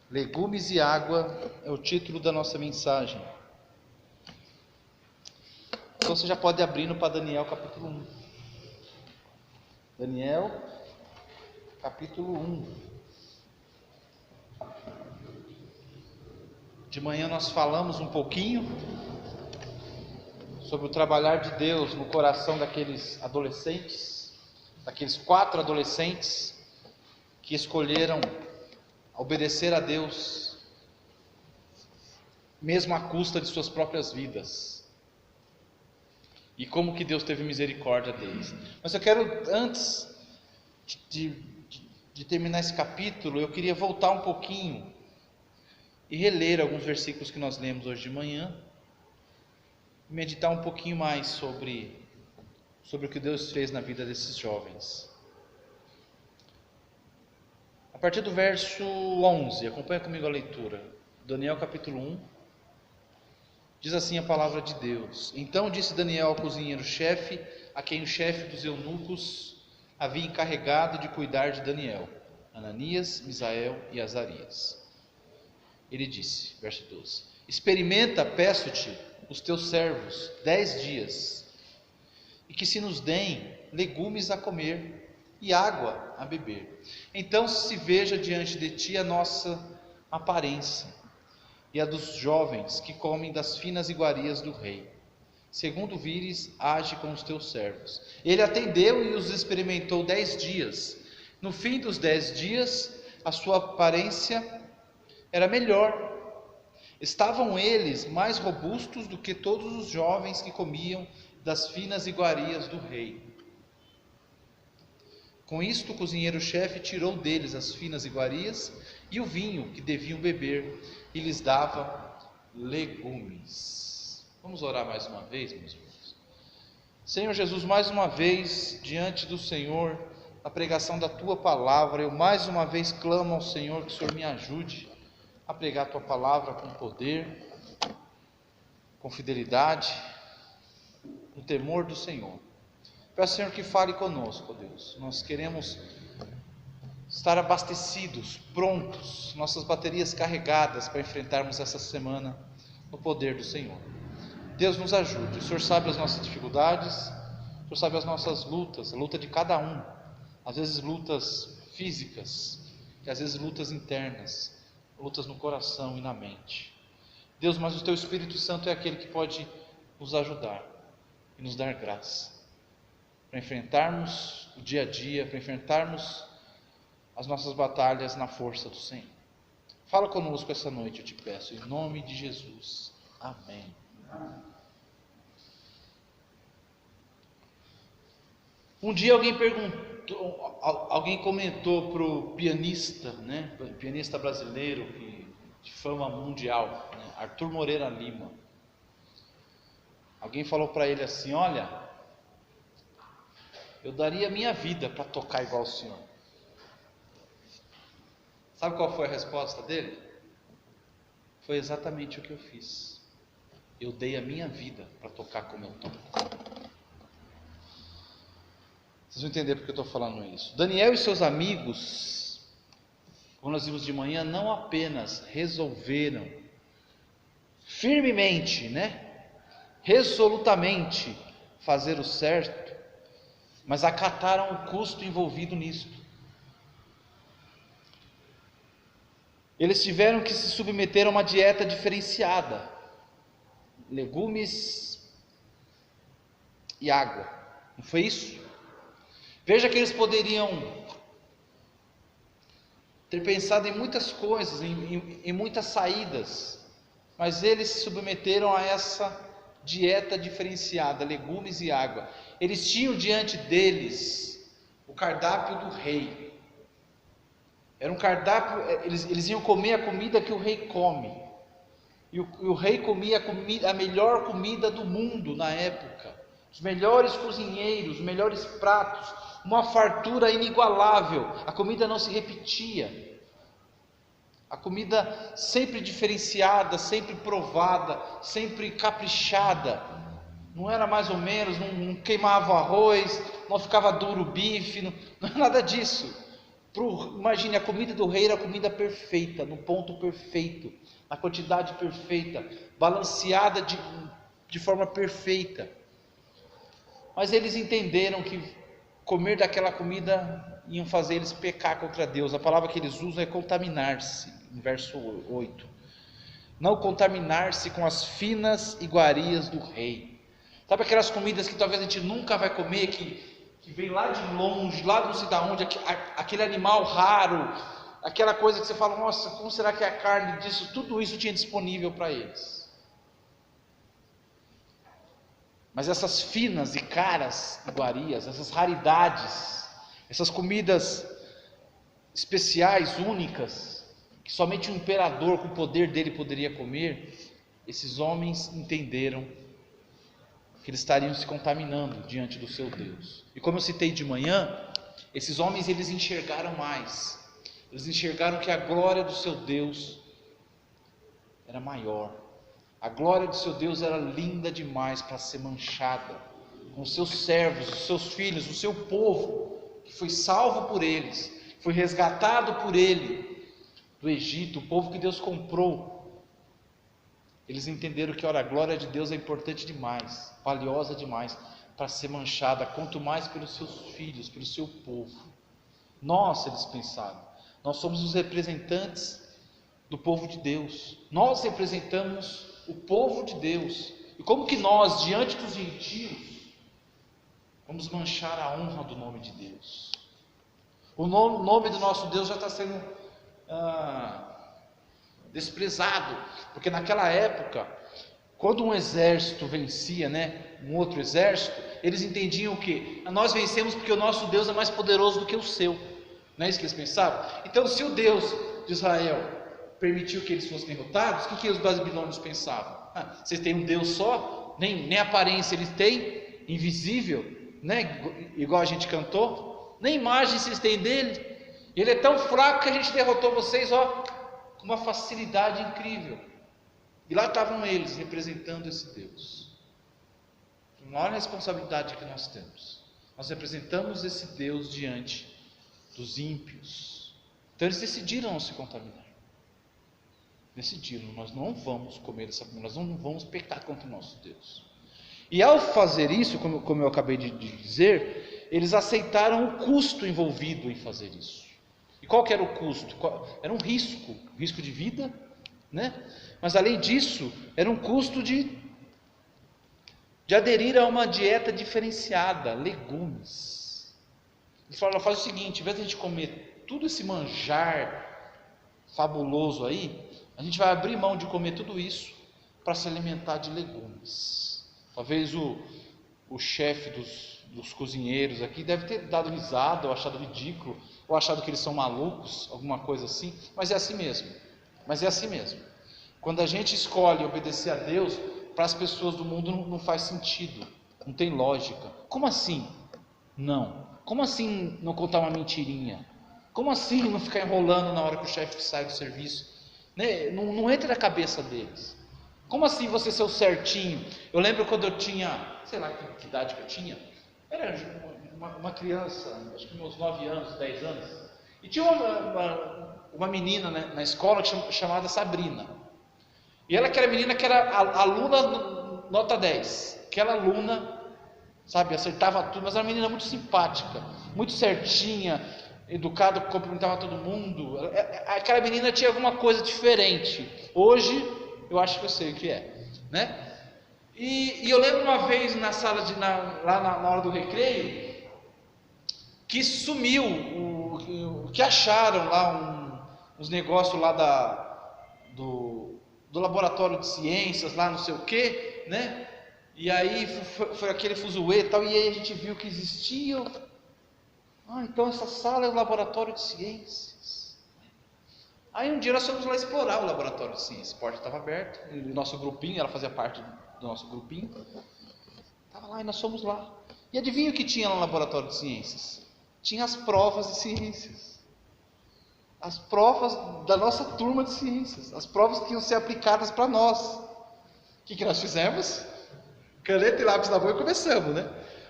Legumes e água é o título da nossa mensagem. Então você já pode ir abrindo para Daniel capítulo 1. Daniel capítulo 1. De manhã nós falamos um pouquinho sobre o trabalhar de Deus no coração daqueles adolescentes, daqueles 4 adolescentes que escolheram obedecer a Deus, mesmo à custa de suas próprias vidas, e como que Deus teve misericórdia deles. Mas eu quero, antes de terminar esse capítulo, eu queria voltar um pouquinho e reler alguns versículos que nós lemos hoje de manhã, e meditar um pouquinho mais sobre o que Deus fez na vida desses jovens. A partir do verso 11, acompanha comigo a leitura. Daniel capítulo 1, diz assim a palavra de Deus: Então disse Daniel ao cozinheiro-chefe, a quem o chefe dos eunucos havia encarregado de cuidar de Daniel, Ananias, Misael e Azarias. Ele disse, verso 12: Experimenta, peço-te, os teus servos 10 dias, e que se nos deem legumes a comer e água a beber. Então se veja diante de ti a nossa aparência e a dos jovens que comem das finas iguarias do rei. Segundo vires, age com os teus servos. Ele atendeu e os experimentou 10 dias. No fim dos 10 dias, a sua aparência era melhor. Estavam eles mais robustos do que todos os jovens que comiam das finas iguarias do rei. Com isto, o cozinheiro-chefe tirou deles as finas iguarias e o vinho que deviam beber, e lhes dava legumes. Vamos orar mais uma vez, meus irmãos. Senhor Jesus, mais uma vez, diante do Senhor, a pregação da Tua Palavra, eu mais uma vez clamo ao Senhor que o Senhor me ajude a pregar a Tua Palavra com poder, com fidelidade, no temor do Senhor. Peço, Senhor, que fale conosco, ó Deus. Nós queremos estar abastecidos, prontos, nossas baterias carregadas para enfrentarmos essa semana no poder do Senhor. Deus nos ajude. O Senhor sabe as nossas dificuldades, o Senhor sabe as nossas lutas, a luta de cada um. Às vezes lutas físicas, e às vezes lutas internas, lutas no coração e na mente. Deus, mas o Teu Espírito Santo é aquele que pode nos ajudar e nos dar graça para enfrentarmos o dia a dia, para enfrentarmos as nossas batalhas na força do Senhor. Fala conosco essa noite, eu te peço, em nome de Jesus. Amém. Um dia alguém comentou para o pianista, pianista brasileiro de fama mundial, Arthur Moreira Lima. Alguém falou para ele assim: olha, eu daria minha vida para tocar igual o senhor. Sabe qual foi a resposta dele? Foi exatamente o que eu fiz. Eu dei a minha vida para tocar como eu toco. Vocês vão entender porque eu estou falando isso. Daniel e seus amigos, como nós vimos de manhã, não apenas resolveram firmemente, resolutamente fazer o certo, mas acataram o custo envolvido nisto. Eles tiveram que se submeter a uma dieta diferenciada: legumes e água. Não foi isso? Veja que eles poderiam ter pensado em muitas coisas, em muitas saídas, mas eles se submeteram a essa dieta diferenciada, legumes e água. Eles tinham diante deles o cardápio do rei. Era um cardápio, eles iam comer a comida que o rei come. E o rei comia a melhor comida do mundo na época. Os melhores cozinheiros, os melhores pratos, uma fartura inigualável. A comida não se repetia. A comida sempre diferenciada, sempre provada, sempre caprichada. Não era mais ou menos, não queimava o arroz, não ficava duro o bife, não era nada disso. Imagine, a comida do rei era a comida perfeita, no ponto perfeito, na quantidade perfeita, balanceada de forma perfeita. Mas eles entenderam que comer daquela comida iam fazer eles pecar contra Deus. A palavra que eles usam é contaminar-se, em verso 8. Não contaminar-se com as finas iguarias do rei. Sabe aquelas comidas que talvez a gente nunca vai comer, que vem lá de longe, lá não sei de onde, aquele animal raro, aquela coisa que você fala, nossa, como será que é a carne disso? Tudo isso tinha disponível para eles. Mas essas finas e caras iguarias, essas raridades, essas comidas especiais, únicas, que somente um imperador com o poder dele poderia comer, esses homens entenderam que eles estariam se contaminando diante do seu Deus. E como eu citei de manhã, esses homens eles enxergaram mais. Eles enxergaram que a glória do seu Deus era maior. A glória do seu Deus era linda demais para ser manchada com os seus servos, os seus filhos, o seu povo, que foi salvo por eles, foi resgatado por ele do Egito, o povo que Deus comprou. Eles entenderam que, ora, a glória de Deus é importante demais, valiosa demais para ser manchada, quanto mais pelos seus filhos, pelo seu povo. Nós, eles pensaram, nós somos os representantes do povo de Deus, nós representamos o povo de Deus, e como que nós, diante dos gentios, vamos manchar a honra do nome de Deus? O nome do nosso Deus já está sendo desprezado, porque naquela época, quando um exército vencia, um outro exército, eles entendiam o que? Nós vencemos porque o nosso Deus é mais poderoso do que o seu, não é isso que eles pensavam? Então, se o Deus de Israel permitiu que eles fossem derrotados, o que os babilônios pensavam? Vocês têm um Deus só, nem aparência eles têm, invisível, igual a gente cantou, nem imagem vocês têm dele, ele é tão fraco que a gente derrotou vocês, com uma facilidade incrível. E lá estavam eles representando esse Deus. A maior responsabilidade que nós temos, nós representamos esse Deus diante dos ímpios. Então eles decidiram não se contaminar. Decidiram, nós não vamos comer essa comida, nós não vamos pecar contra o nosso Deus. E ao fazer isso, como eu acabei de dizer, eles aceitaram o custo envolvido em fazer isso. E qual que era o custo? Era um risco de vida, mas além disso, era um custo de aderir a uma dieta diferenciada, legumes. Eles falaram, faz o seguinte, em vez de a gente comer tudo esse manjar fabuloso aí, a gente vai abrir mão de comer tudo isso para se alimentar de legumes. Talvez o chefe dos cozinheiros aqui deve ter dado risada, ou achado ridículo, ou achado que eles são malucos, alguma coisa assim, mas é assim mesmo. Quando a gente escolhe obedecer a Deus, para as pessoas do mundo não faz sentido, não tem lógica. Como assim? Não. Como assim não contar uma mentirinha? Como assim não ficar enrolando na hora que o chefe sai do serviço? Não entra na cabeça deles. Como assim você ser o certinho? Eu lembro quando eu tinha, sei lá que idade que eu tinha, era uma criança, acho que meus 9 anos, 10 anos, e tinha uma menina na escola chamada Sabrina. E ela que era menina que era aluna nota 10, aquela aluna, sabe, acertava tudo, mas era uma menina muito simpática, muito certinha, educada, cumprimentava todo mundo. Aquela menina tinha alguma coisa diferente. Hoje eu acho que eu sei o que é, E eu lembro uma vez na sala lá na hora do recreio, que sumiu, que acharam lá uns negócios lá do laboratório de ciências, lá não sei o que, E aí foi aquele fuzuê e tal, e aí a gente viu que existia. Então essa sala é o laboratório de ciências. Aí um dia nós fomos lá explorar o laboratório de ciências, a porta estava aberta, e o nosso grupinho, ela fazia parte do nosso grupinho, estava lá e nós fomos lá. E adivinha o que tinha no laboratório de ciências? Tinha as provas de ciências, as provas da nossa turma de ciências, as provas que iam ser aplicadas para nós. O que nós fizemos? Caneta e lápis na mão e começamos,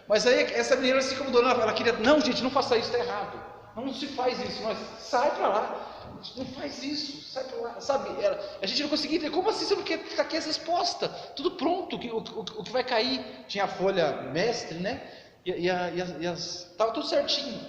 Mas aí essa menina se incomodou, ela queria, não gente, não faça isso, está errado. Não se faz isso, nós sai para lá, não faz isso, sai para lá, sabe? A gente não conseguia entender, como assim você não quer ficar aqui as respostas? Tudo pronto, o que vai cair, tinha a folha mestre, né? Estava tudo certinho.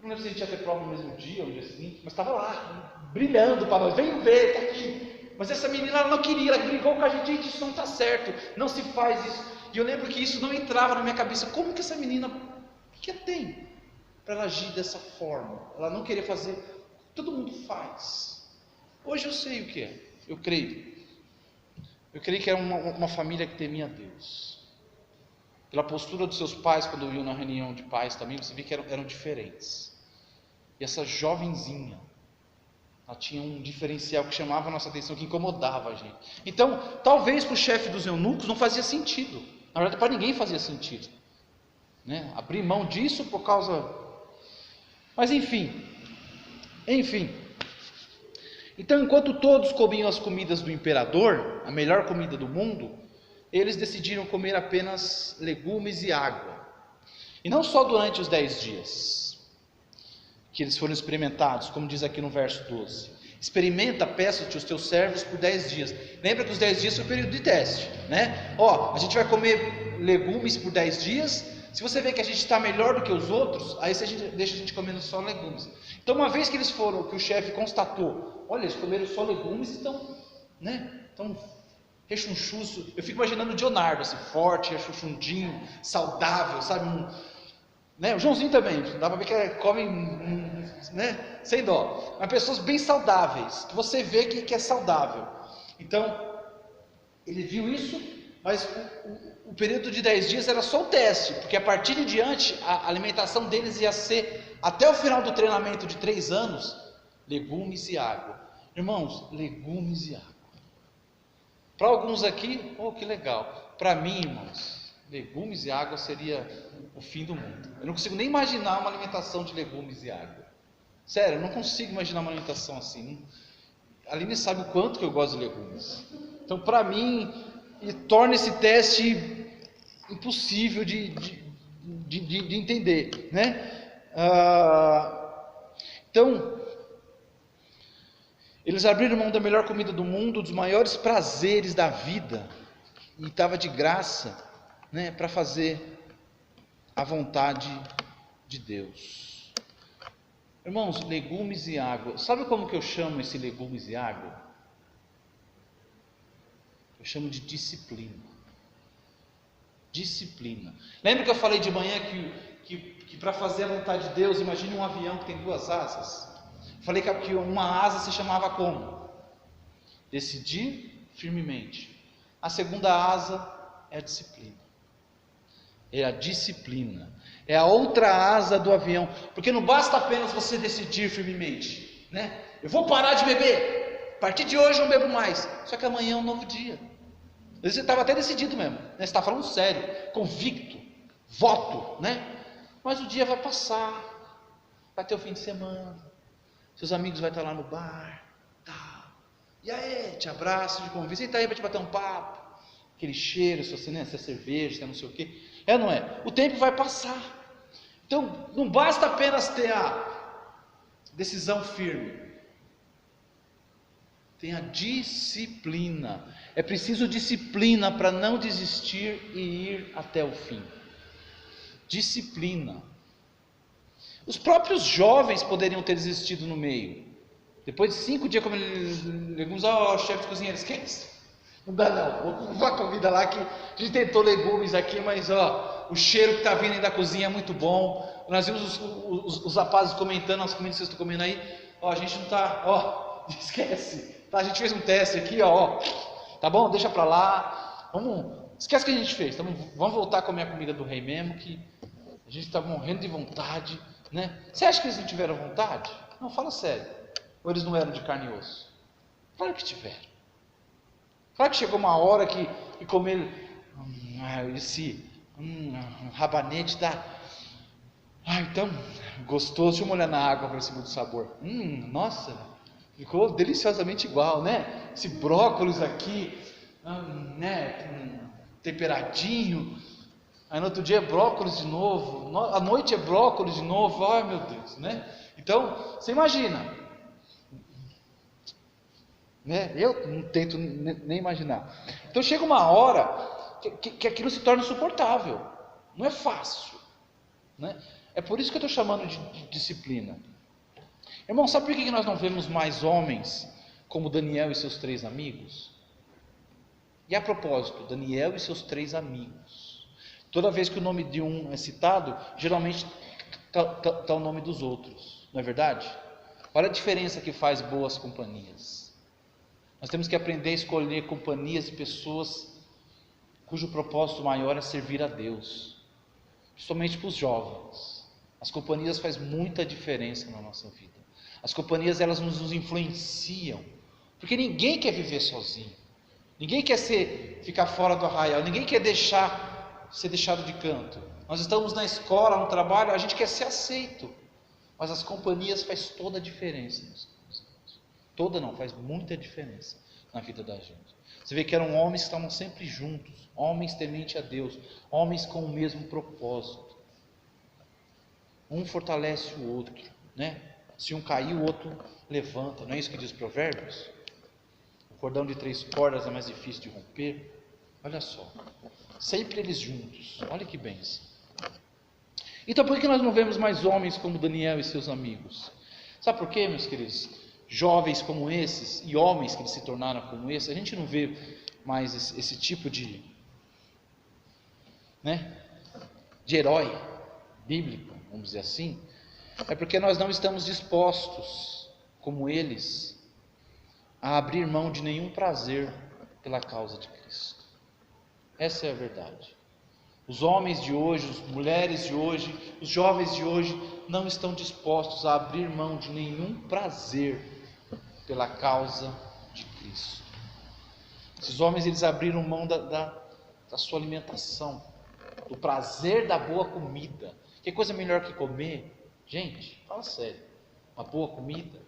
Não lembro se a gente ia ter prova no mesmo dia ou no dia seguinte, mas estava lá, brilhando para nós, venham ver, está aqui. Mas essa menina ela não queria, ela brigou com a gente, isso não está certo, não se faz isso. E eu lembro que isso não entrava na minha cabeça, como que essa menina, o que tem para ela agir dessa forma? Ela não queria fazer, todo mundo faz. Hoje eu sei o que é, eu creio que era uma família que temia Deus. Pela postura dos seus pais, quando eu ia na reunião de pais também, você via que eram diferentes. E essa jovenzinha, ela tinha um diferencial que chamava a nossa atenção, que incomodava a gente. Então, talvez para o chefe dos eunucos não fazia sentido. Na verdade, para ninguém fazia sentido, né? Abrir mão disso por causa... Mas enfim. Então, enquanto todos comiam as comidas do imperador, a melhor comida do mundo, eles decidiram comer apenas legumes e água. E não só durante os 10 dias que eles foram experimentados, como diz aqui no verso 12. Experimenta, peço-te os teus servos por 10 dias. Lembra que os 10 dias foi o período de teste, né? A gente vai comer legumes por 10 dias. Se você vê que a gente está melhor do que os outros, aí deixa a gente comendo só legumes. Então, uma vez que eles foram, que o chefe constatou, olha, eles comeram só legumes e estão, né? Estão rechonchuço. Eu fico imaginando o Leonardo, assim, forte, rechonchudinho, saudável, sabe? Né? O Joãozinho também, dá para ver que come, né? Sem dó. Mas pessoas bem saudáveis, que você vê que é saudável. Então, ele viu isso, mas o período de 10 dias era só o teste, porque a partir de diante, a alimentação deles ia ser, até o final do treinamento de 3 anos, legumes e água. Irmãos, legumes e água. Para alguns aqui, que legal. Para mim, irmãos, legumes e água seria o fim do mundo. Eu não consigo nem imaginar uma alimentação de legumes e água. Sério, eu não consigo imaginar uma alimentação assim. A Aline sabe o quanto que eu gosto de legumes. Então, para mim, torna esse teste impossível de entender, né? Então, eles abriram mão da melhor comida do mundo, dos maiores prazeres da vida, e estava de graça, né, para fazer a vontade de Deus. Irmãos, legumes e água. Sabe como que eu chamo esse legumes e água? Eu chamo de disciplina. Disciplina. Lembra que eu falei de manhã que para fazer a vontade de Deus, imagine um avião que tem 2 asas. Falei que uma asa se chamava como? Decidir firmemente. A segunda asa é a disciplina. É a disciplina. É a outra asa do avião. Porque não basta apenas você decidir firmemente, né? Eu vou parar de beber. A partir de hoje eu não bebo mais. Só que amanhã é um novo dia. Às vezes você estava até decidido mesmo, né? Você está falando sério, convicto, voto, né? Mas o dia vai passar. Vai ter o fim de semana. Seus amigos vão estar lá no bar, tá? E aí, te abraço, te convido, senta aí para te bater um papo. Aquele cheiro, se é cerveja, se é não sei o quê. É ou não é? O tempo vai passar. Então, não basta apenas ter a decisão firme. Tem a disciplina. É preciso disciplina para não desistir e ir até o fim. Disciplina. Os próprios jovens poderiam ter desistido no meio. Depois de 5 dias comendo legumes, chefe de cozinheiro, esquece. Não dá não, vou levar a comida lá que a gente tentou legumes aqui, mas o cheiro que está vindo aí da cozinha é muito bom. Nós vimos os rapazes comentando as comidas que vocês estão comendo aí. A gente não está, esquece. Tá, a gente fez um teste aqui, tá bom? Deixa para lá. Esquece o que a gente fez. Vamos voltar a comer a comida do rei mesmo, que a gente está morrendo de vontade. Né? Você acha que eles não tiveram vontade? Não, fala sério. Ou eles não eram de carne e osso? Claro que tiveram. Claro que chegou uma hora que comer esse rabanete tá tão gostoso. Deixa eu molhar na água para cima do sabor. Nossa, ficou deliciosamente igual, né? Esse brócolis aqui, né? Temperadinho. Aí no outro dia é brócolis de novo, à noite é brócolis de novo, ai meu Deus, né? Então, você imagina, né? Eu não tento nem imaginar. Então chega uma hora que aquilo se torna insuportável, não é fácil, né? É por isso que eu estou chamando de disciplina. Irmão, sabe por que nós não vemos mais homens como Daniel e seus 3 amigos? E a propósito, Daniel e seus 3 amigos. Toda vez que o nome de um é citado, geralmente está o nome dos outros, não é verdade? Olha a diferença que faz boas companhias. Nós temos que aprender a escolher companhias de pessoas cujo propósito maior é servir a Deus, principalmente para os jovens. As companhias fazem muita diferença na nossa vida. As companhias, elas nos influenciam, porque ninguém quer viver sozinho, ninguém quer ficar fora do arraial, ninguém quer ser deixado de canto. Nós estamos na escola, no trabalho, a gente quer ser aceito, mas as companhias faz toda a diferença. Toda não, faz muita diferença na vida da gente. Você vê que eram homens que estavam sempre juntos, homens tementes a Deus, homens com o mesmo propósito. Um fortalece o outro, né? Se um cair, o outro levanta. Não é isso que diz Provérbios? O cordão de 3 cordas é mais difícil de romper. Olha só, sempre eles juntos. Olha que bênção. Então por que nós não vemos mais homens como Daniel e seus amigos? Sabe por quê, meus queridos? Jovens como esses e homens que eles se tornaram como esses, a gente não vê mais esse tipo de herói bíblico, vamos dizer assim. É porque nós não estamos dispostos, como eles, a abrir mão de nenhum prazer pela causa de Cristo. Essa é a verdade. Os homens de hoje, as mulheres de hoje, os jovens de hoje não estão dispostos a abrir mão de nenhum prazer pela causa de Cristo. Esses homens, eles abriram mão da sua alimentação, do prazer da boa comida. Que coisa melhor que comer? Gente, fala sério, uma boa comida,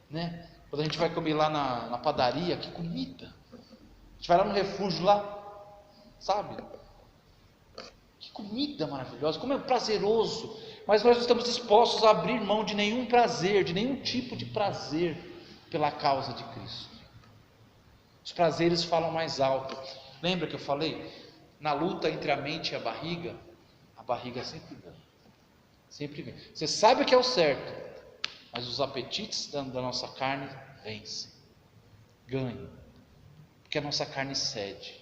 né? Quando a gente vai comer lá na padaria, que comida! A gente vai lá no refúgio lá, sabe? Que comida maravilhosa, como é prazeroso. Mas nós não estamos dispostos a abrir mão de nenhum prazer, de nenhum tipo de prazer pela causa de Cristo. Os prazeres falam mais alto. Lembra que eu falei? Na luta entre a mente e a barriga sempre ganha. Sempre vem. Você sabe o que é o certo, mas os apetites da nossa carne vencem, ganham, porque a nossa carne cede.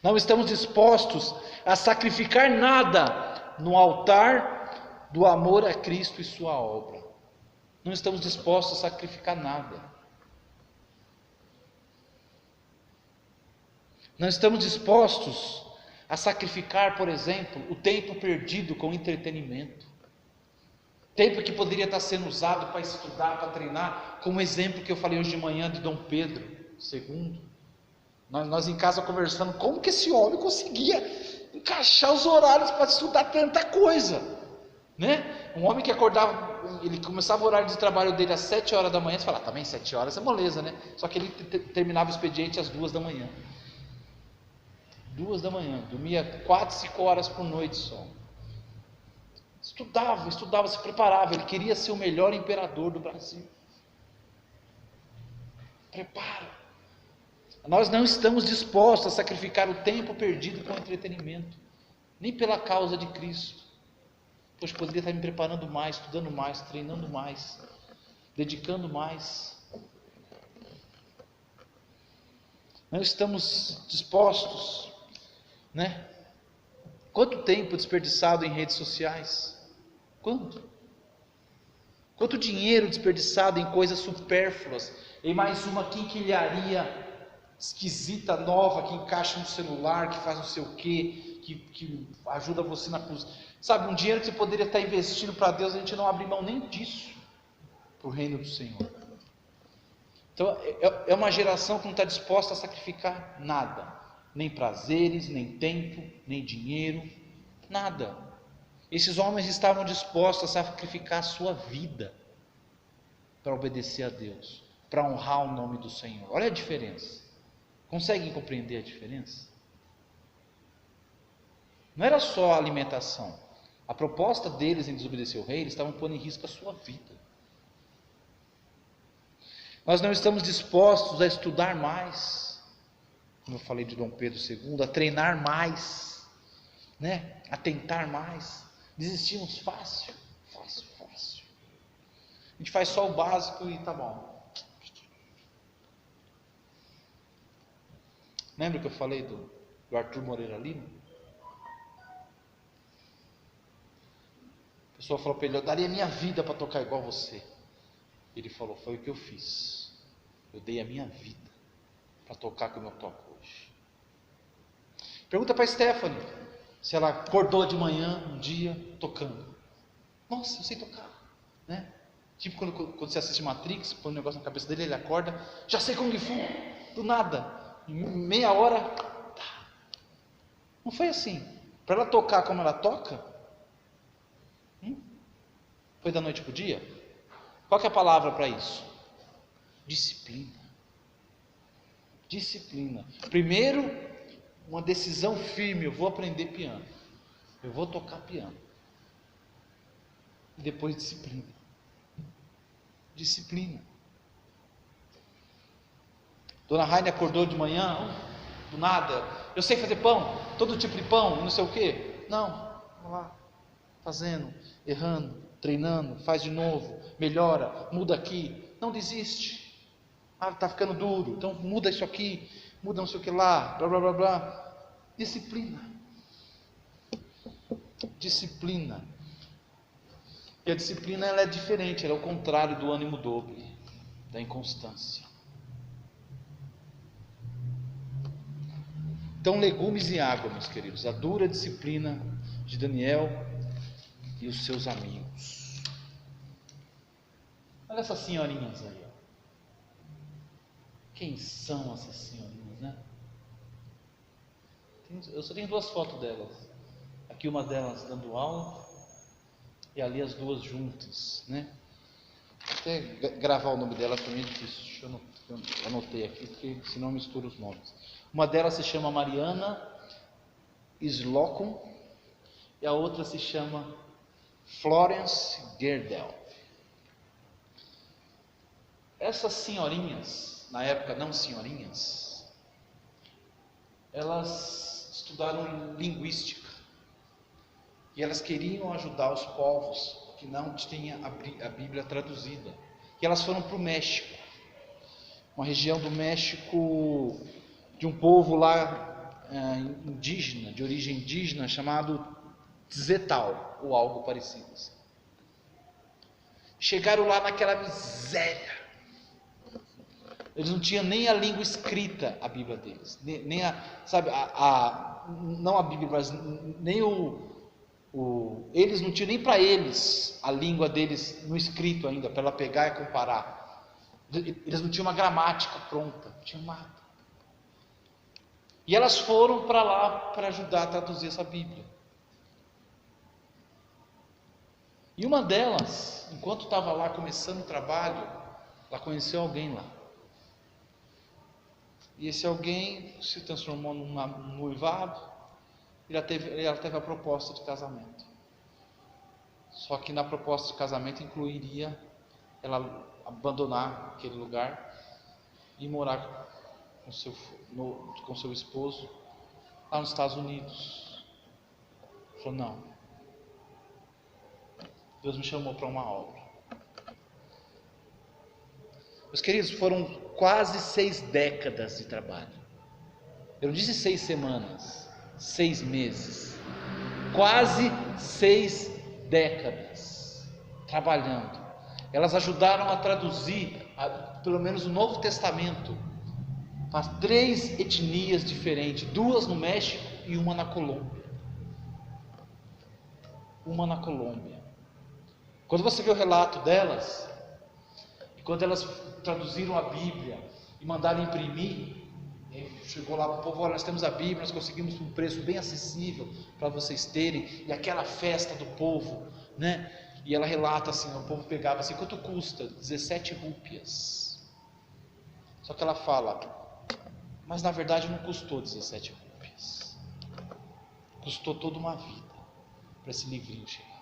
Não estamos dispostos a sacrificar nada no altar do amor a Cristo e sua obra. Não estamos dispostos a sacrificar nada. Não estamos dispostos a sacrificar, por exemplo, o tempo perdido com entretenimento. Tempo que poderia estar sendo usado para estudar, para treinar, como o exemplo que eu falei hoje de manhã de Dom Pedro II. Nós em casa conversando, como que esse homem conseguia encaixar os horários para estudar tanta coisa, né? Um homem que acordava, ele começava o horário de trabalho dele às 7 horas da manhã, você fala, também 7 horas é moleza, né? Só que ele terminava o expediente às 2 da manhã. 2 da manhã, dormia 4, 5 horas por noite só. Estudava, se preparava, ele queria ser o melhor imperador do Brasil. Prepara. Nós não estamos dispostos a sacrificar o tempo perdido com entretenimento, nem pela causa de Cristo. Pois poderia estar me preparando mais, estudando mais, treinando mais, dedicando mais. Não estamos dispostos, né? Quanto tempo desperdiçado em redes sociais? Quanto dinheiro desperdiçado em coisas supérfluas, em mais uma quinquilharia esquisita, nova, que encaixa no celular, que faz não sei o quê, que ajuda você na cozinha. Sabe, um dinheiro que você poderia estar investindo para Deus, a gente não abre mão nem disso para o reino do Senhor. Então é uma geração que não está disposta a sacrificar nada, nem prazeres, nem tempo, nem dinheiro, nada. Esses homens estavam dispostos a sacrificar a sua vida para obedecer a Deus, para honrar o nome do Senhor. Olha a diferença. Conseguem compreender a diferença? Não era só a alimentação. A proposta deles em desobedecer o rei, eles estavam pondo em risco a sua vida. Nós não estamos dispostos a estudar mais, como eu falei de Dom Pedro II, a treinar mais, né? A tentar mais. Desistimos fácil. A gente faz só o básico e tá bom. Lembra que eu falei do Arthur Moreira Lima? A pessoa falou para ele: eu daria minha vida para tocar igual você. Ele falou: foi o que eu fiz. Eu dei a minha vida para tocar como eu toco hoje. Pergunta para a Stephanie se ela acordou de manhã um dia tocando. Nossa, eu sei tocar, né? Tipo quando você assiste Matrix, põe um negócio na cabeça dele, ele acorda, já sei Kung Fu, do nada, em meia hora. Não foi assim. Para ela tocar como ela toca, foi da noite para o dia? Qual que é a palavra para isso? Disciplina. Disciplina. Primeiro, uma decisão firme: eu vou aprender piano, eu vou tocar piano. E depois disciplina. Disciplina. Dona Raine acordou de manhã, do nada, eu sei fazer pão, todo tipo de pão, não sei o que. Não, vamos lá, fazendo, errando, treinando, faz de novo, melhora, muda aqui, não desiste. Está ficando duro, então muda isso aqui, muda não sei o que lá, blá blá blá blá. Disciplina. Disciplina. E a disciplina, ela é diferente, ela é o contrário do ânimo dobre, da inconstância. Então, legumes e água, meus queridos, a dura disciplina de Daniel e os seus amigos. Olha essas senhorinhas aí, ó. Quem são essas senhorinhas, né? Eu só tenho 2 fotos delas. Aqui uma delas dando aula, e ali as 2 juntas, né? Até gravar o nome dela também é difícil. Eu anotei aqui, porque senão misturo os nomes. Uma delas se chama Mariana Slocum e a outra se chama Florence Gerdel. Essas senhorinhas, na época não senhorinhas, elas estudaram linguística e elas queriam ajudar os povos que não tinham a Bíblia traduzida. E elas foram para o México, uma região do México de um povo lá indígena, de origem indígena, chamado Tzetal, ou algo parecido. Chegaram lá naquela miséria. Eles não tinham nem a língua escrita, a Bíblia deles, nem a, sabe, não a Bíblia, mas nem eles não tinham nem para eles a língua deles no escrito ainda, para ela pegar e comparar. Eles não tinham uma gramática pronta, não tinham nada. E elas foram para lá para ajudar a traduzir essa Bíblia. E uma delas, enquanto estava lá começando o trabalho, ela conheceu alguém lá. E esse alguém se transformou num noivado, e ela teve a proposta de casamento. Só que na proposta de casamento incluiria ela abandonar aquele lugar e morar com seu esposo lá nos Estados Unidos. Falou: não, Deus me chamou para uma obra. Meus queridos, foram quase 6 décadas de trabalho. Eu não disse 6 semanas, 6 meses, quase 6 décadas trabalhando. Elas ajudaram a traduzir pelo menos o Novo Testamento para 3 etnias diferentes, 2 no México e uma na Colômbia. Quando você vê o relato delas, quando elas traduziram a Bíblia e mandaram imprimir, chegou lá para o povo: olha, nós temos a Bíblia, nós conseguimos por um preço bem acessível para vocês terem, e aquela festa do povo, né? E ela relata assim, o povo pegava assim: quanto custa? 17 rúpias. Só que ela fala: Mas na verdade não custou 17 rúpias. Custou toda uma vida para esse livrinho chegar.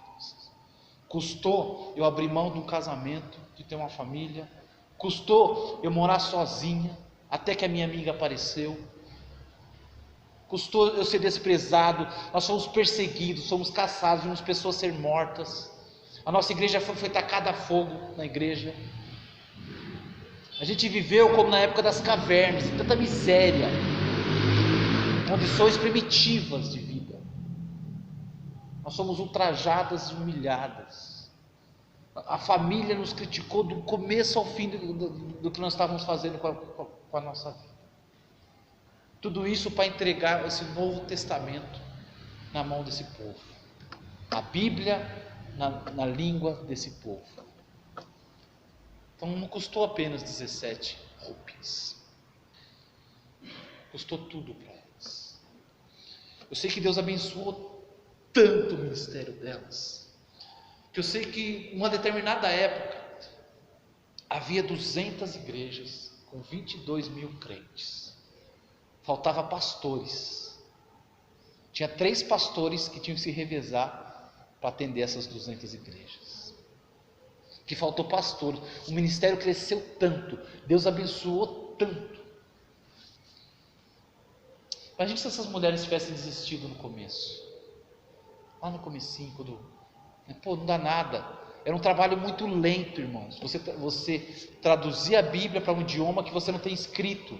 Custou eu abrir mão de um casamento, de ter uma família. Custou eu morar sozinha, até que a minha amiga apareceu. Custou eu ser desprezado. Nós fomos perseguidos, fomos caçados, vimos pessoas ser mortas. A nossa igreja foi tacada a fogo na igreja. A gente viveu como na época das cavernas, em tanta miséria, condições primitivas de vida. Nós somos ultrajadas e humilhadas. A família nos criticou do começo ao fim do que nós estávamos fazendo com a nossa vida. Tudo isso para entregar esse Novo Testamento na mão desse povo. A Bíblia na língua desse povo. Então não custou apenas 17 rúpias. Custou tudo para elas. Eu sei que Deus abençoou tanto o ministério delas, que eu sei que em uma determinada época havia 200 igrejas com 22 mil crentes. Faltava pastores. Tinha 3 pastores que tinham que se revezar para atender essas 200 igrejas. Que faltou pastores. O ministério cresceu tanto, Deus abençoou tanto. Imagina se essas mulheres tivessem desistido no começo. Lá no comecinho, quando não dá nada. Era um trabalho muito lento, irmãos. Você traduzir a Bíblia para um idioma que você não tem escrito.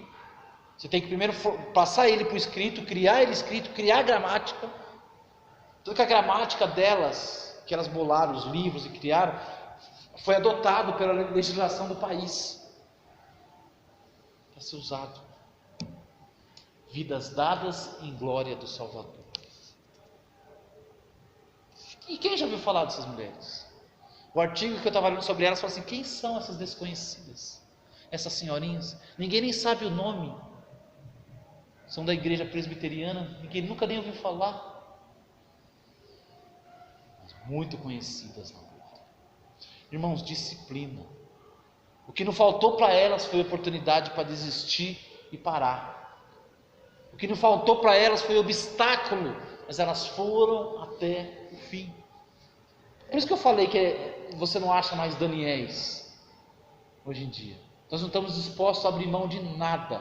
Você tem que primeiro passar ele para o escrito, criar ele escrito, criar a gramática. Toda a gramática delas, que elas bolaram os livros e criaram, foi adotado pela legislação do país para ser usado. Vidas dadas em glória do Salvador. E quem já ouviu falar dessas mulheres? O artigo que eu estava lendo sobre elas fala assim: quem são essas desconhecidas? Essas senhorinhas? Ninguém nem sabe o nome. São da igreja presbiteriana, ninguém nunca nem ouviu falar. Mas muito conhecidas na glória. Irmãos, disciplina. O que não faltou para elas foi oportunidade para desistir e parar. O que não faltou para elas foi obstáculo, mas elas foram até o fim. Por isso que eu falei que você não acha mais Daniéis hoje em dia. Nós não estamos dispostos a abrir mão de nada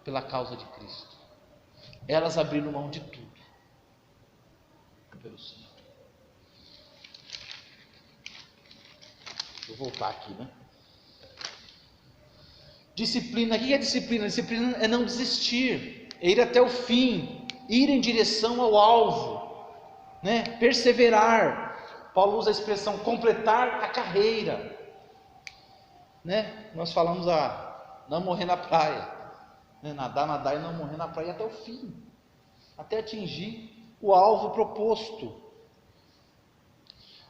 pela causa de Cristo. Elas abriram mão de tudo pelo Senhor. Vou voltar aqui, né? Disciplina. O que é disciplina? Disciplina é não desistir, é ir até o fim, ir em direção ao alvo, né? Perseverar. Paulo usa a expressão completar a carreira, né? Nós falamos não morrer na praia, né? Nadar e não morrer na praia até o fim, até atingir o alvo proposto.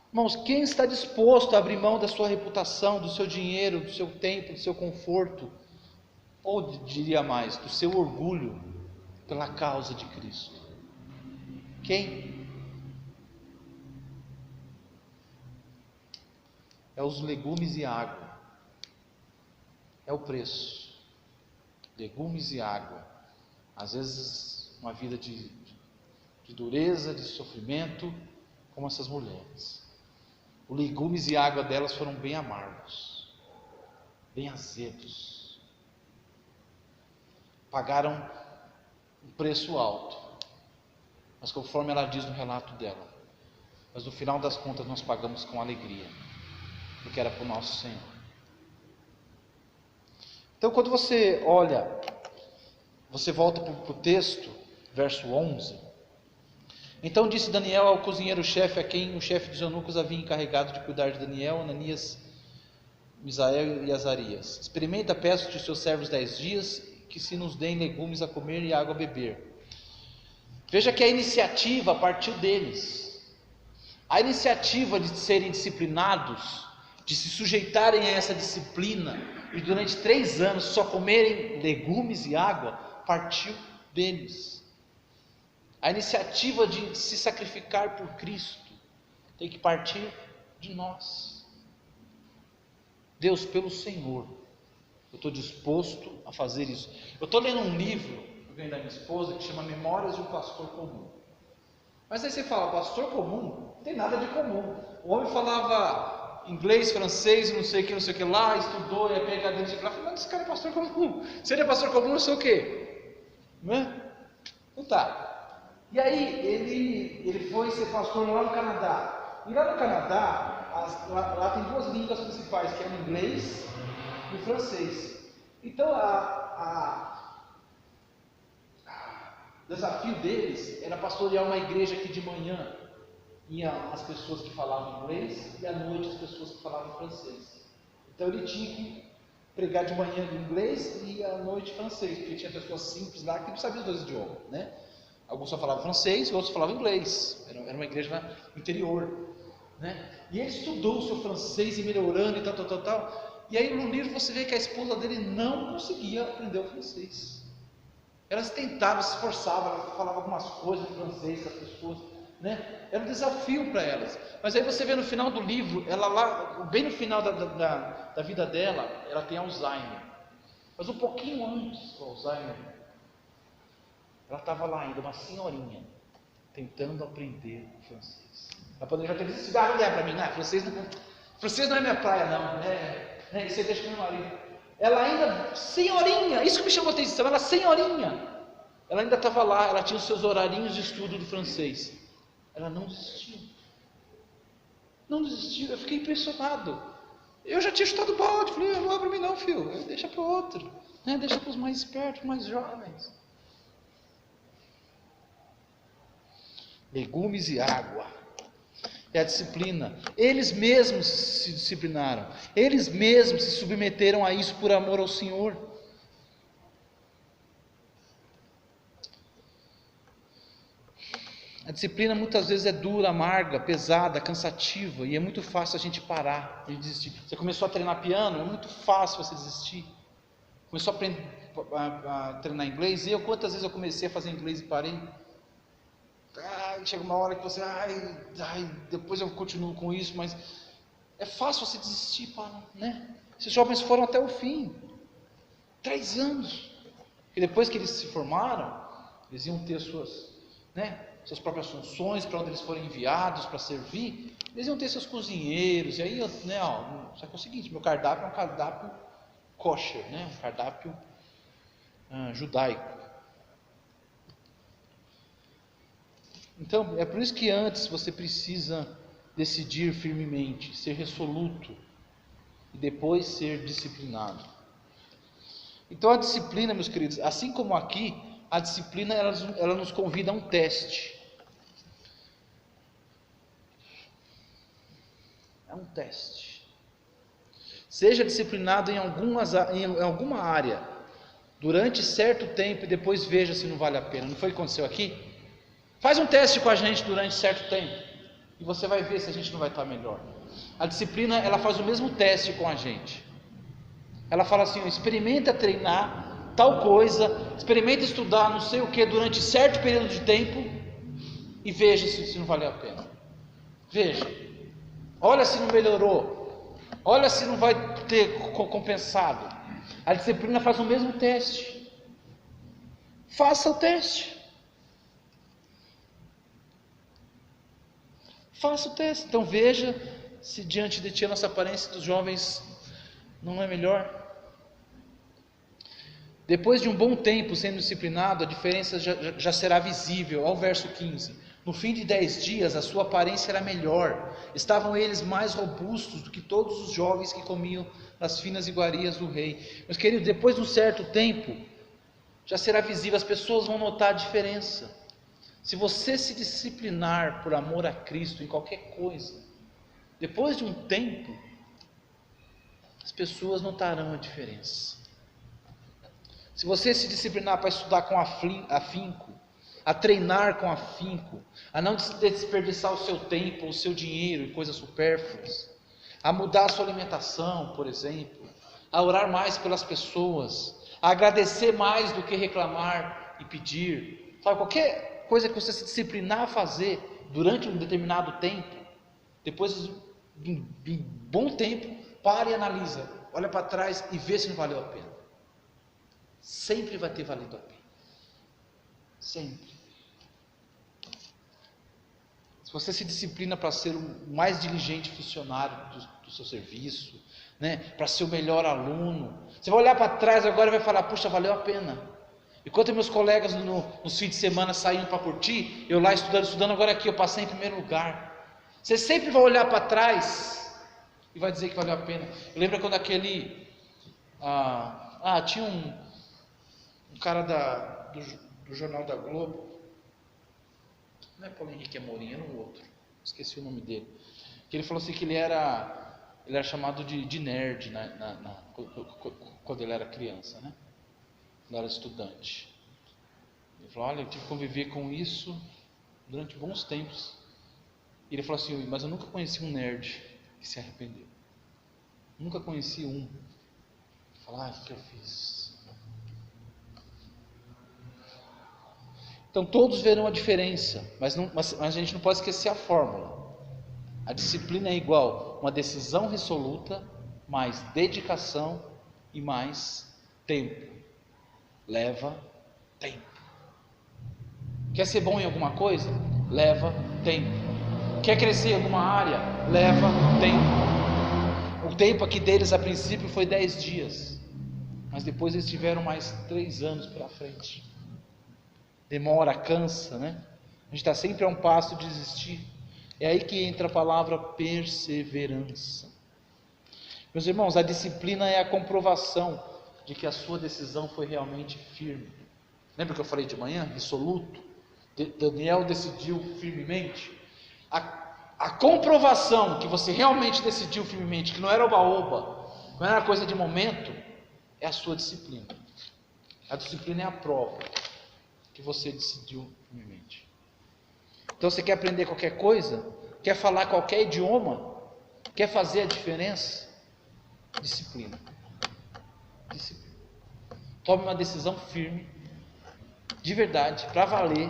Irmãos, quem está disposto a abrir mão da sua reputação, do seu dinheiro, do seu tempo, do seu conforto, ou diria mais, do seu orgulho, pela causa de Cristo? Quem? É os legumes e água. É o preço. Legumes e água. Às vezes uma vida de dureza, de sofrimento, como essas mulheres. Os legumes e água delas foram bem amargos, bem azedos. Pagaram um preço alto, mas conforme ela diz no relato dela, mas no final das contas nós pagamos com alegria, porque era para o nosso Senhor. Então quando você olha, você volta para o texto, verso 11. Então disse Daniel ao cozinheiro-chefe, a quem o chefe dos eunucos havia encarregado de cuidar de Daniel, Ananias, Misael e Azarias: experimenta, peço-te, os seus servos 10 dias, que se nos deem legumes a comer e água a beber. Veja que a iniciativa partiu deles. A iniciativa de serem disciplinados, de se sujeitarem a essa disciplina, e durante 3 anos só comerem legumes e água, partiu deles. A iniciativa de se sacrificar por Cristo tem que partir de nós. Deus, pelo Senhor, Eu estou disposto a fazer isso. Eu estou lendo um livro que eu ganhei da minha esposa que chama Memórias de um Pastor Comum. Mas aí você fala, pastor comum? Não tem nada de comum. O homem falava inglês, francês, não sei o que lá, estudou, ia pegar dentro de lá. Mas esse cara é pastor comum. Se ele é pastor comum, não sei o quê. Não é? Não tá. E aí, ele foi ser pastor lá no Canadá. E lá no Canadá, lá tem duas línguas principais, que é o inglês e o francês. Então, o desafio deles era pastorear uma igreja que de manhã ia as pessoas que falavam inglês e à noite as pessoas que falavam francês. Então ele tinha que pregar de manhã em inglês e à noite francês, porque tinha pessoas simples lá que não sabiam os dois idiomas, né? Alguns só falavam francês e outros falavam inglês. Era uma igreja no interior, né? E ele estudou o seu francês e melhorando e tal. E aí no livro você vê que a esposa dele não conseguia aprender o francês. Elas tentavam, se esforçavam, ela falava algumas coisas em francês com as pessoas, né? Era um desafio para elas. Mas aí você vê no final do livro, ela lá, bem no final da vida dela, ela tem Alzheimer. Mas um pouquinho antes do Alzheimer, ela estava lá ainda, uma senhorinha, tentando aprender o francês. Ela poderia já ter desistido, olha para mim, né? Francês não é minha praia, não. Isso aí deixa com meu marido. Ela ainda, senhorinha, isso que me chamou a atenção, ela senhorinha, ela ainda estava lá, ela tinha os seus horarinhos de estudo do francês, ela não desistiu, eu fiquei impressionado, eu já tinha chutado balde, falei, não é para mim não, filho, deixa para o outro, né? Deixa para os mais espertos, mais jovens. Legumes e água. É a disciplina. Eles mesmos se disciplinaram. Eles mesmos se submeteram a isso por amor ao Senhor. A disciplina muitas vezes é dura, amarga, pesada, cansativa. E é muito fácil a gente parar e desistir. Você começou a treinar piano, é muito fácil você desistir. Começou a treinar inglês. Quantas vezes eu comecei a fazer inglês e parei? Chega uma hora que você, depois eu continuo com isso, mas é fácil você desistir, né? Esses jovens foram até o fim, 3 anos, e depois que eles se formaram, eles iam ter suas próprias funções, para onde eles forem enviados para servir, eles iam ter seus cozinheiros, e aí, só que é o seguinte, meu cardápio é um cardápio kosher, né? Um cardápio judaico. Então, é por isso que antes você precisa decidir firmemente, ser resoluto, e depois ser disciplinado. Então a disciplina, meus queridos, assim como aqui, a disciplina ela nos convida a um teste. É um teste. Seja disciplinado em alguma área, durante certo tempo, e depois veja se não vale a pena. Não foi o que aconteceu aqui? Faz um teste com a gente durante certo tempo e você vai ver se a gente não vai estar melhor. A disciplina, ela faz o mesmo teste com a gente. Ela fala assim, experimenta treinar tal coisa, experimenta estudar não sei o que durante certo período de tempo e veja se não vale a pena. Veja, olha se não melhorou, olha se não vai ter compensado. A disciplina faz o mesmo teste. Faça o teste. Faça o teste. Então veja se diante de ti a nossa aparência dos jovens não é melhor. Depois de um bom tempo sendo disciplinado, a diferença já será visível. Olha o verso 15. No fim de 10 dias a sua aparência era melhor. Estavam eles mais robustos do que todos os jovens que comiam nas finas iguarias do rei. Meus queridos, depois de um certo tempo já será visível. As pessoas vão notar a diferença. Se você se disciplinar por amor a Cristo em qualquer coisa, depois de um tempo, as pessoas notarão a diferença. Se você se disciplinar para estudar com afinco, a treinar com afinco, a não desperdiçar o seu tempo, o seu dinheiro em coisas supérfluas, a mudar a sua alimentação, por exemplo, a orar mais pelas pessoas, a agradecer mais do que reclamar e pedir, sabe, qualquer coisa que você se disciplinar a fazer durante um determinado tempo, depois de um bom tempo, pare e analisa, olha para trás e vê se não valeu a pena. Sempre vai ter valido a pena. Sempre. Se você se disciplina para ser o mais diligente funcionário do seu serviço, né, para ser o melhor aluno, você vai olhar para trás agora e vai falar, puxa, valeu a pena. Enquanto meus colegas nos fins de semana saíam para curtir, eu lá estudando, agora aqui eu passei em primeiro lugar. Você sempre vai olhar para trás e vai dizer que valeu a pena. Eu lembro quando tinha um cara do Jornal da Globo, não é Paulo Henrique Amorim, era um outro, esqueci o nome dele, que ele falou assim que ele era chamado de nerd quando ele era criança, né? Quando era estudante. Ele falou, olha, eu tive que conviver com isso durante bons tempos. E ele falou assim, mas eu nunca conheci um nerd que se arrependeu. Nunca conheci um. Falar, o que eu fiz? Então todos verão a diferença, mas a gente não pode esquecer a fórmula. A disciplina é igual uma decisão resoluta, mais dedicação e mais tempo. Leva tempo. Quer ser bom em alguma coisa? Leva tempo. Quer crescer em alguma área? Leva tempo. O tempo aqui deles a princípio foi 10 dias, mas depois eles tiveram mais 3 anos pela frente. Demora, cansa, né? A gente está sempre a um passo de desistir. É aí que entra a palavra perseverança. Meus irmãos, a disciplina é a comprovação de que a sua decisão foi realmente firme. Lembra que eu falei de manhã? Resoluto. Daniel decidiu firmemente. A comprovação que você realmente decidiu firmemente, que não era oba-oba, não era coisa de momento, é a sua disciplina. A disciplina é a prova que você decidiu firmemente. Então você quer aprender qualquer coisa? Quer falar qualquer idioma? Quer fazer a diferença? Disciplina. Disciplina. Tome uma decisão firme, de verdade, para valer,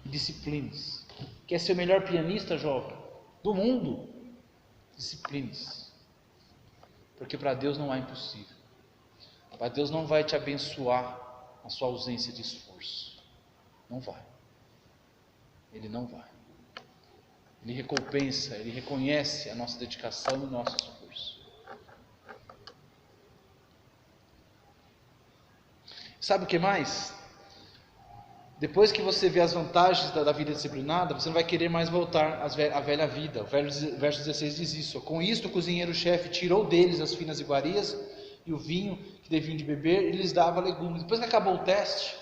e disciplines. Quer ser o melhor pianista, jovem, do mundo? Disciplines. Porque para Deus não há impossível. Para Deus não vai te abençoar a sua ausência de esforço. Não vai. Ele não vai. Ele recompensa, Ele reconhece a nossa dedicação e o nosso esforço. Sabe o que mais? Depois que você vê as vantagens da vida disciplinada, você não vai querer mais voltar à velha vida. O verso 16 diz isso. Com isto o cozinheiro-chefe tirou deles as finas iguarias e o vinho que deviam de beber, e lhes dava legumes. Depois que acabou o teste,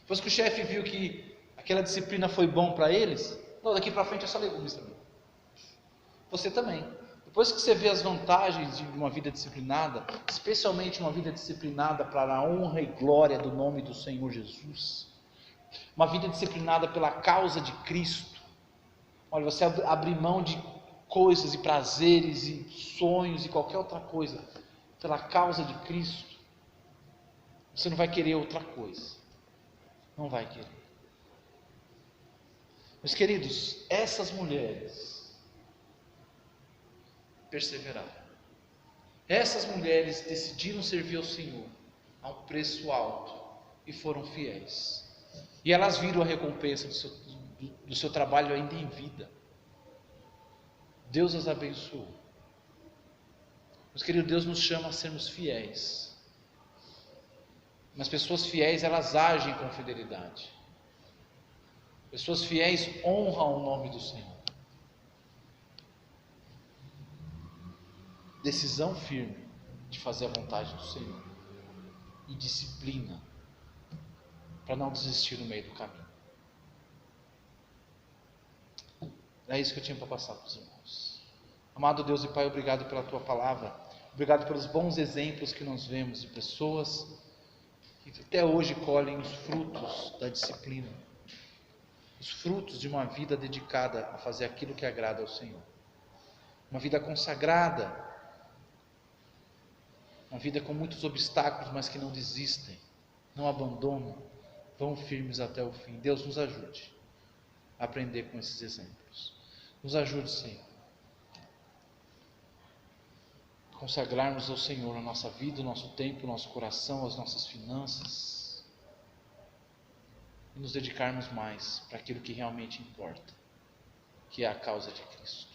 depois que o chefe viu que aquela disciplina foi bom para eles, não, daqui para frente é só legumes também. Você também. Depois que você vê as vantagens de uma vida disciplinada, especialmente uma vida disciplinada para a honra e glória do nome do Senhor Jesus, uma vida disciplinada pela causa de Cristo, olha, você abrir mão de coisas e prazeres e sonhos e qualquer outra coisa, pela causa de Cristo, você não vai querer outra coisa, não vai querer. Meus queridos, essas mulheres perseveraram. Essas mulheres decidiram servir ao Senhor a um preço alto e foram fiéis. E elas viram a recompensa do seu trabalho ainda em vida. Deus as abençoou. Meus queridos, Deus nos chama a sermos fiéis. Mas pessoas fiéis, elas agem com fidelidade. Pessoas fiéis honram o nome do Senhor. Decisão firme de fazer a vontade do Senhor. E disciplina para não desistir no meio do caminho. É isso que eu tinha para passar para os irmãos. Amado Deus e Pai, obrigado pela Tua palavra. Obrigado pelos bons exemplos que nós vemos de pessoas que até hoje colhem os frutos da disciplina. Os frutos de uma vida dedicada a fazer aquilo que agrada ao Senhor. Uma vida consagrada. Uma vida com muitos obstáculos, mas que não desistem, não abandonam, vão firmes até o fim. Deus nos ajude a aprender com esses exemplos. Nos ajude, Senhor. consagrarmos ao Senhor a nossa vida, o nosso tempo, o nosso coração, as nossas finanças, e nos dedicarmos mais para aquilo que realmente importa, que é a causa de Cristo.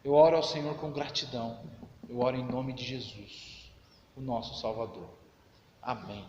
Eu oro ao Senhor com gratidão, eu oro em nome de Jesus, o nosso Salvador. Amém.